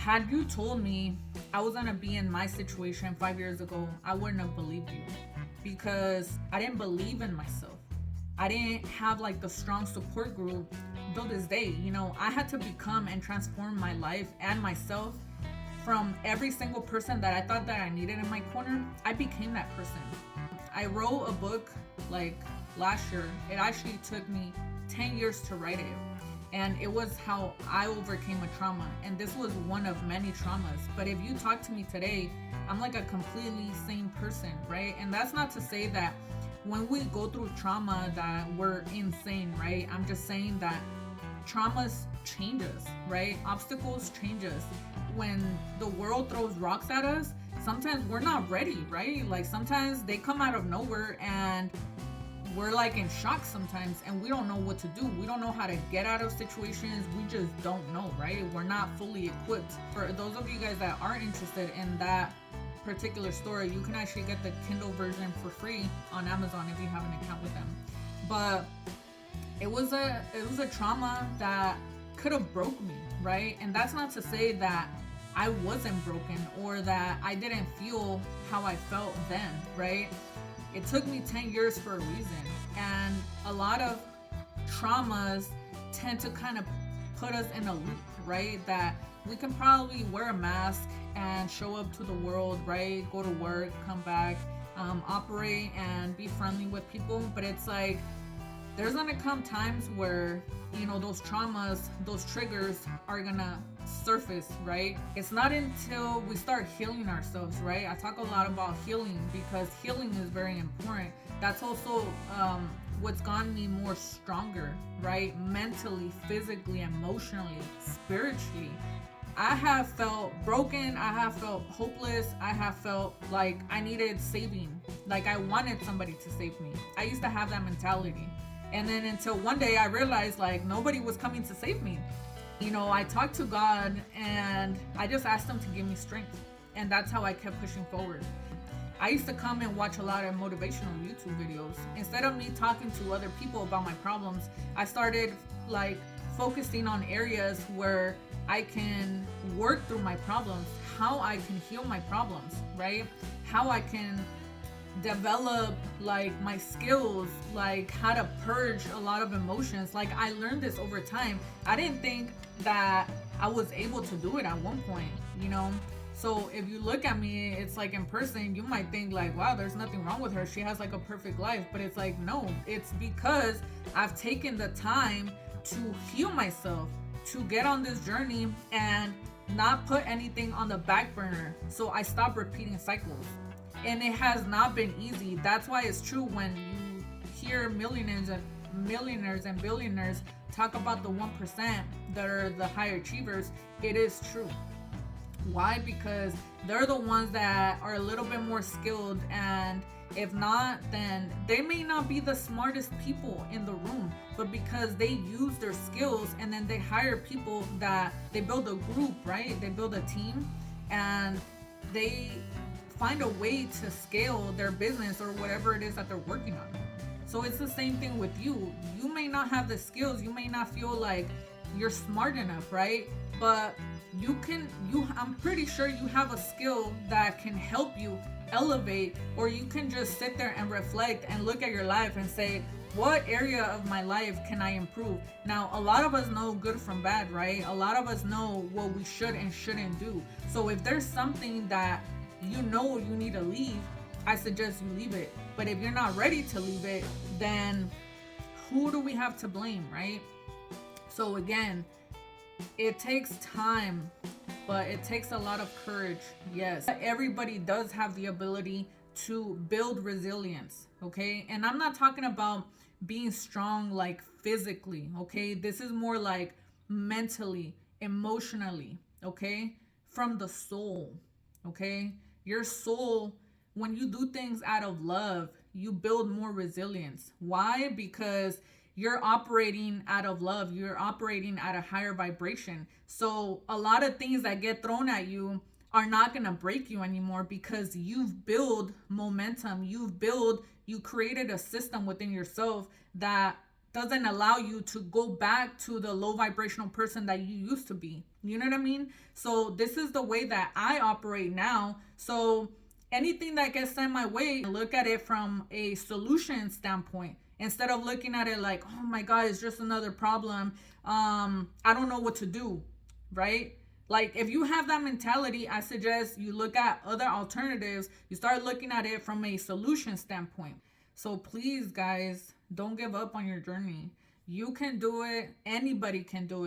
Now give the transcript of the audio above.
Had you told me I was gonna be in my situation 5 years ago, I wouldn't have believed you because I didn't believe in myself. I didn't have like the strong support group till this day. I had to become and transform my life and myself from every single person that I thought that I needed in my corner. I became that person. I wrote a book like last year. It actually took me 10 years to write it. And it was how I overcame a trauma. And this was one of many traumas. But if you talk to me today, I'm like a completely sane person, right? And that's not to say that when we go through trauma that we're insane, right? I'm just saying that traumas changes, right? Obstacles changes. When the world throws rocks at us, sometimes we're not ready, right? Like sometimes they come out of nowhere and we're like in shock sometimes and we don't know what to do. We don't know how to get out of situations. We just don't know, right? We're not fully equipped. For those of you guys that are interested in that particular story, you can actually get the Kindle version for free on Amazon if you have an account with them. But it was a trauma that could have broke me, right? And that's not to say that I wasn't broken or that I didn't feel how I felt then, right? It took me 10 years for a reason. And a lot of traumas tend to kind of put us in a loop, right? That we can probably wear a mask and show up to the world, right? Go to work, come back, operate and be friendly with people. But it's like, there's gonna come times where, those traumas, those triggers are gonna surface, right? It's not until we start healing ourselves, right? I talk a lot about healing because healing is very important. That's also what's gotten me more stronger, right? Mentally, physically, emotionally, spiritually. I have felt broken. I have felt hopeless. I have felt like I needed saving. Like I wanted somebody to save me. I used to have that mentality. And then until one day I realized like nobody was coming to save me. I talked to God and I just asked him to give me strength. And that's how I kept pushing forward. I used to come and watch a lot of motivational YouTube videos. Instead of me talking to other people about my problems, I started like focusing on areas where I can work through my problems, how I can heal my problems, right? How I can develop like my skills, like how to purge a lot of emotions. Like I learned this over time. I didn't think that I was able to do it at one point, So if you look at me, it's like in person, you might think like, wow, there's nothing wrong with her. She has like a perfect life. But it's like, no, it's because I've taken the time to heal myself, to get on this journey and not put anything on the back burner. So I stopped repeating cycles. And it has not been easy. That's why it's true when you hear millionaires and billionaires talk about the 1% that are the high achievers. It is true. Why? Because they're the ones that are a little bit more skilled, and if not, then they may not be the smartest people in the room, but because they use their skills and then they hire people that they build a group, right? They build a team and they find a way to scale their business or whatever it is that they're working on. So it's the same thing with you. You may not have the skills, you may not feel like you're smart enough, right? But I'm pretty sure you have a skill that can help you elevate, or you can just sit there and reflect and look at your life and say, what area of my life can I improve? Now, a lot of us know good from bad, right? A lot of us know what we should and shouldn't do. So if there's something that you need to leave, I suggest you leave it. But if you're not ready to leave it, then who do we have to blame, right? So again, it takes time, but it takes a lot of courage. Yes, everybody does have the ability to build resilience, okay? And I'm not talking about being strong like physically, okay? This is more like mentally, emotionally, okay? From the soul, okay? Your soul, when you do things out of love, you build more resilience. Why? Because you're operating out of love. You're operating at a higher vibration. So a lot of things that get thrown at you are not going to break you anymore because you've built momentum. You created a system within yourself that doesn't allow you to go back to the low vibrational person that you used to be. You know what I mean? So this is the way that I operate now. So anything that gets sent my way, look at it from a solution standpoint instead of looking at it like, oh my God, it's just another problem. I don't know what to do, right? Like, if you have that mentality, I suggest you look at other alternatives. You start looking at it from a solution standpoint. So please, guys, don't give up on your journey. You can do it. Anybody can do it.